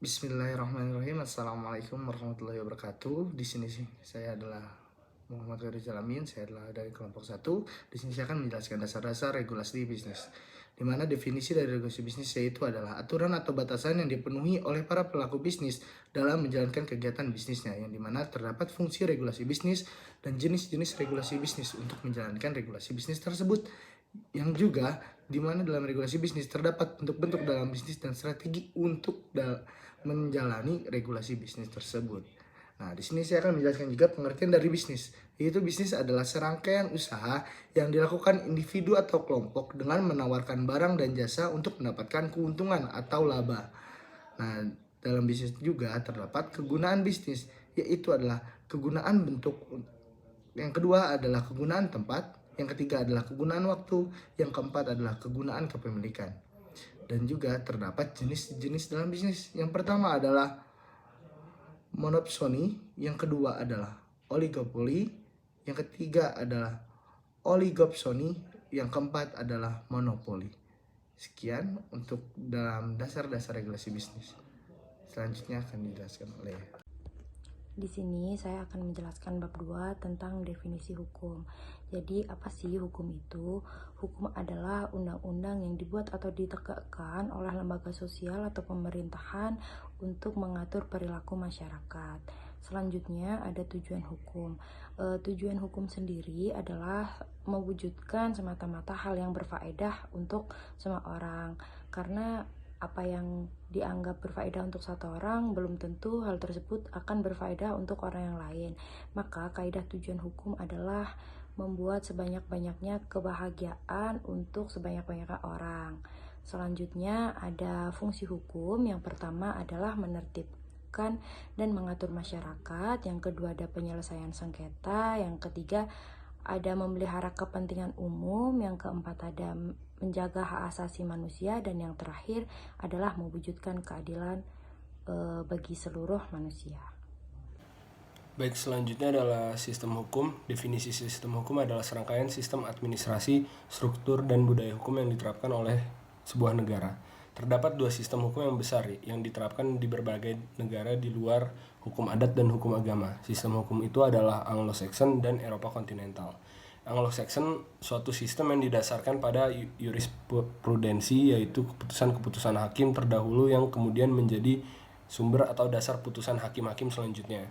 Bismillahirrahmanirrahim. Assalamualaikum warahmatullahi wabarakatuh. Di sini saya adalah Muhammad Khairul Jalamin. Saya adalah dari kelompok 1. Di sini saya akan menjelaskan dasar-dasar regulasi bisnis. Di mana definisi dari regulasi bisnis yaitu adalah aturan atau batasan yang dipenuhi oleh para pelaku bisnis dalam menjalankan kegiatan bisnisnya, yang dimana terdapat fungsi regulasi bisnis dan jenis-jenis regulasi bisnis untuk menjalankan regulasi bisnis tersebut, yang juga dimana dalam regulasi bisnis terdapat bentuk-bentuk dalam bisnis dan strategi untuk menjalani regulasi bisnis tersebut. Nah, di sini saya akan menjelaskan juga pengertian dari bisnis, yaitu bisnis adalah serangkaian usaha yang dilakukan individu atau kelompok dengan menawarkan barang dan jasa untuk mendapatkan keuntungan atau laba. Nah, dalam bisnis juga terdapat kegunaan bisnis, yaitu adalah kegunaan bentuk. Yang kedua adalah kegunaan tempat, yang ketiga adalah kegunaan waktu, yang keempat adalah kegunaan kepemilikan. Dan juga terdapat jenis-jenis dalam bisnis. Yang pertama adalah monopsoni, yang kedua adalah oligopoli, yang ketiga adalah oligopsoni, yang keempat adalah monopoli. Sekian untuk dalam dasar-dasar regulasi bisnis. Selanjutnya akan dijelaskan oleh Di sini saya akan menjelaskan bab 2 tentang definisi hukum. Jadi apa sih hukum itu? Hukum adalah undang-undang yang dibuat atau ditegakkan oleh lembaga sosial atau pemerintahan untuk mengatur perilaku masyarakat. Selanjutnya ada tujuan hukum. Tujuan hukum sendiri adalah mewujudkan semata-mata hal yang berfaedah untuk semua orang. Karena apa yang dianggap berfaedah untuk satu orang belum tentu hal tersebut akan berfaedah untuk orang yang lain. Maka kaidah tujuan hukum adalah membuat sebanyak-banyaknya kebahagiaan untuk sebanyak-banyaknya orang. Selanjutnya ada fungsi hukum. Yang pertama adalah menertibkan dan mengatur masyarakat. Yang kedua ada penyelesaian sengketa. Yang ketiga ada memelihara kepentingan umum, yang keempat ada menjaga hak asasi manusia, dan yang terakhir adalah mewujudkan keadilan bagi seluruh manusia. Baik, selanjutnya adalah sistem hukum. Definisi sistem hukum adalah serangkaian sistem administrasi, struktur, dan budaya hukum yang diterapkan oleh sebuah negara. Terdapat dua sistem hukum yang besar yang diterapkan di berbagai negara di luar hukum adat dan hukum agama. Sistem hukum itu adalah Anglo-Saxon dan Eropa kontinental. Anglo-Saxon suatu sistem yang didasarkan pada jurisprudensi, yaitu keputusan-keputusan hakim terdahulu yang kemudian menjadi sumber atau dasar putusan hakim-hakim selanjutnya.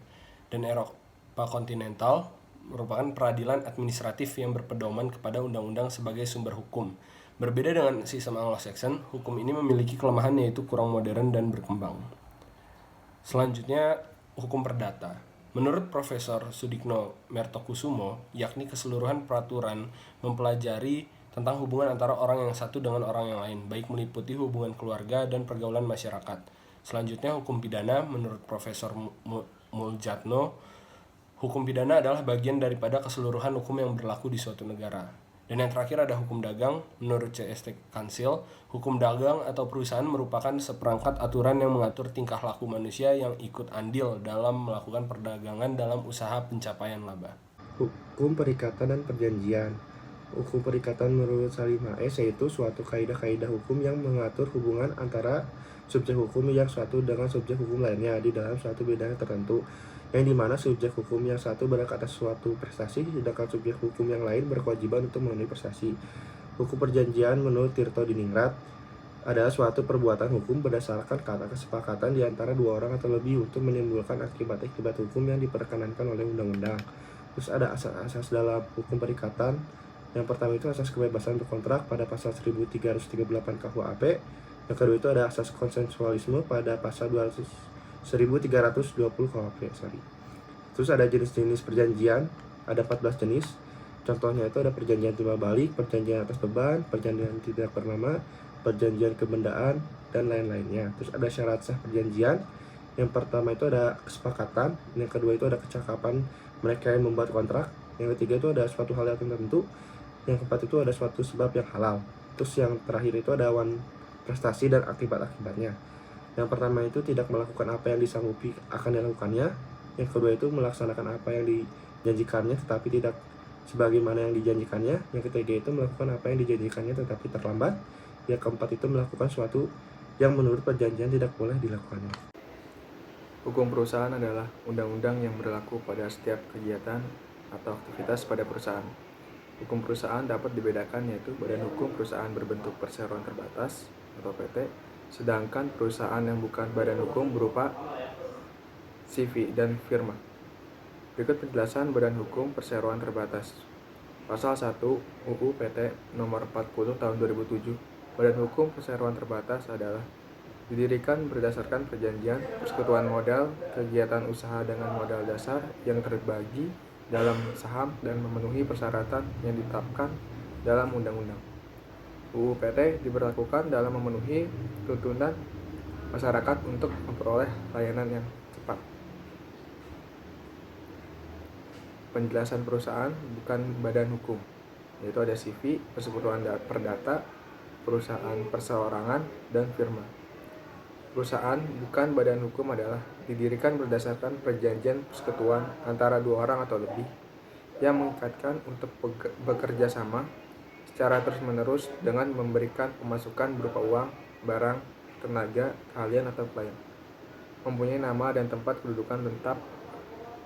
Dan Eropa kontinental merupakan peradilan administratif yang berpedoman kepada undang-undang sebagai sumber hukum. Berbeda dengan sistem Anglo-Saxon, hukum ini memiliki kelemahan, yaitu kurang modern dan berkembang. Selanjutnya, hukum perdata. Menurut Profesor Sudikno Mertokusumo, yakni keseluruhan peraturan mempelajari tentang hubungan antara orang yang satu dengan orang yang lain, baik meliputi hubungan keluarga dan pergaulan masyarakat. Selanjutnya, hukum pidana. Menurut Profesor Muljatno, hukum pidana adalah bagian daripada keseluruhan hukum yang berlaku di suatu negara. Dan yang terakhir ada hukum dagang. Menurut CST Council, hukum dagang atau perusahaan merupakan seperangkat aturan yang mengatur tingkah laku manusia yang ikut andil dalam melakukan perdagangan dalam usaha pencapaian laba. Hukum perikatan dan perjanjian. Hukum perikatan menurut Salim H.S. yaitu suatu kaidah-kaidah hukum yang mengatur hubungan antara subjek hukum yang satu dengan subjek hukum lainnya di dalam suatu bidang tertentu, yang dimana subjek hukum yang satu berhak atas suatu prestasi, sedangkan subjek hukum yang lain berkewajiban untuk memenuhi prestasi. Hukum perjanjian menurut Tirto Diningrat adalah suatu perbuatan hukum berdasarkan kata kesepakatan di antara dua orang atau lebih untuk menimbulkan akibat-akibat hukum yang diperkenankan oleh undang-undang. Terus ada asas-asas dalam hukum perikatan. Yang pertama itu asas kebebasan berkontrak pada pasal 1338 KUHP. Yang kedua itu ada asas konsensualisme pada pasal 1320 KUHP. Terus ada jenis-jenis perjanjian, ada 14 jenis. Contohnya itu ada perjanjian timbal balik, perjanjian atas beban, perjanjian tidak bernama, perjanjian kebendaan, dan lain-lainnya. Terus ada syarat sah perjanjian. Yang pertama itu ada kesepakatan, yang kedua itu ada kecakapan mereka yang membuat kontrak, yang ketiga itu ada suatu hal yang tertentu, yang keempat itu ada suatu sebab yang halal. Terus yang terakhir itu ada prestasi dan akibat-akibatnya. Yang pertama itu tidak melakukan apa yang disanggupi akan dilakukannya. Yang kedua itu melaksanakan apa yang dijanjikannya tetapi tidak sebagaimana yang dijanjikannya. Yang ketiga itu melakukan apa yang dijanjikannya tetapi terlambat. Yang keempat itu melakukan suatu yang menurut perjanjian tidak boleh dilakukannya. Hukum perusahaan adalah undang-undang yang berlaku pada setiap kegiatan atau aktivitas pada perusahaan. Hukum perusahaan dapat dibedakan yaitu badan hukum perusahaan berbentuk perseroan terbatas atau PT, sedangkan perusahaan yang bukan badan hukum berupa CV dan firma. Berikut penjelasan badan hukum perseroan terbatas. Pasal 1 UU PT Nomor 40 Tahun 2007, Badan Hukum Perseroan Terbatas adalah didirikan berdasarkan perjanjian persekutuan modal kegiatan usaha dengan modal dasar yang terbagi dalam saham dan memenuhi persyaratan yang ditetapkan dalam undang-undang. UU PT diberlakukan dalam memenuhi tuntutan masyarakat untuk memperoleh layanan yang cepat. Penjelasan perusahaan bukan badan hukum, yaitu ada CV, persekutuan perdata, perusahaan perseorangan, dan firma. Perusahaan bukan badan hukum adalah didirikan berdasarkan perjanjian persekutuan antara dua orang atau lebih yang mengikatkan untuk bekerja sama secara terus-menerus dengan memberikan pemasukan berupa uang, barang, tenaga, keahlian, atau klien. Mempunyai nama dan tempat kedudukan tetap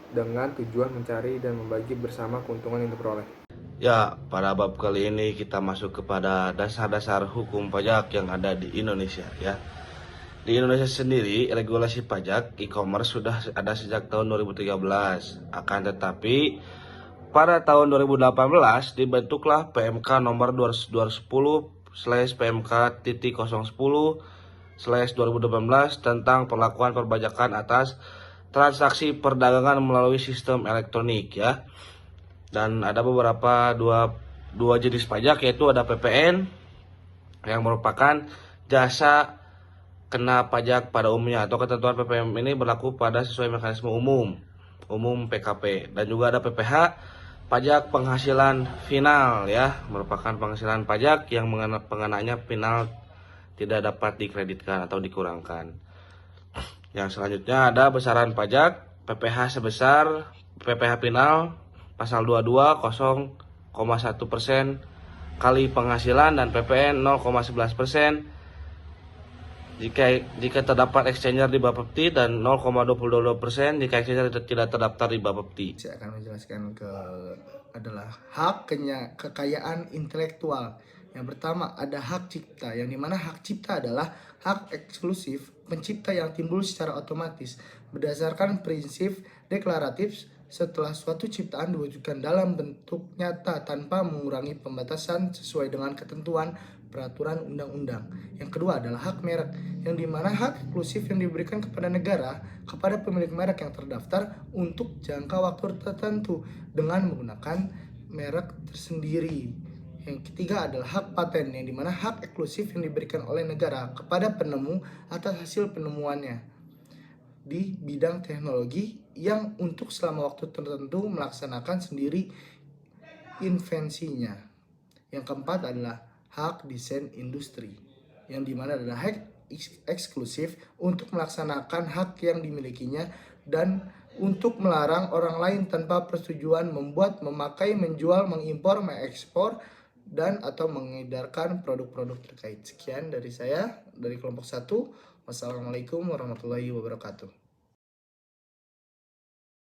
dengan tujuan mencari dan membagi bersama keuntungan yang diperoleh. Ya, pada bab kali ini kita masuk kepada dasar-dasar hukum pajak yang ada di Indonesia ya. Di Indonesia sendiri, regulasi pajak e-commerce sudah ada sejak tahun 2013. Akan tetapi, pada tahun 2018 dibentuklah PMK nomor 210/PMK.010/2018 tentang perlakuan perpajakan atas transaksi perdagangan melalui sistem elektronik ya. Dan ada beberapa dua jenis pajak, yaitu ada PPN yang merupakan jasa kena pajak pada umumnya, atau ketentuan PPN ini berlaku pada sesuai mekanisme umum PKP, dan juga ada PPH, pajak penghasilan final ya, merupakan penghasilan pajak yang pengenanya final tidak dapat dikreditkan atau dikurangkan. Yang selanjutnya ada besaran pajak, PPH sebesar PPH final pasal 22 0,1% kali penghasilan, dan PPN 0,11% jika terdapat exchanger di Bapepti, dan 0,22% jika exchanger tidak terdaftar di Bapepti. Saya akan menjelaskan adalah hak kekayaan intelektual. Yang pertama ada hak cipta, yang dimana hak cipta adalah hak eksklusif pencipta yang timbul secara otomatis berdasarkan prinsip deklaratif setelah suatu ciptaan diwujudkan dalam bentuk nyata tanpa mengurangi pembatasan sesuai dengan ketentuan peraturan undang-undang. Yang kedua adalah hak merek, yang dimana hak eksklusif yang diberikan kepada negara kepada pemilik merek yang terdaftar untuk jangka waktu tertentu dengan menggunakan merek tersendiri. Yang ketiga adalah hak paten, yang dimana hak eksklusif yang diberikan oleh negara kepada penemu atas hasil penemuannya di bidang teknologi yang untuk selama waktu tertentu melaksanakan sendiri invensinya. Yang keempat adalah hak desain industri, yang dimana adalah hak eksklusif untuk melaksanakan hak yang dimilikinya dan untuk melarang orang lain tanpa persetujuan membuat, memakai, menjual, mengimpor, mengekspor, dan atau mengedarkan produk-produk terkait. Sekian dari saya, dari kelompok 1. Wassalamualaikum warahmatullahi wabarakatuh.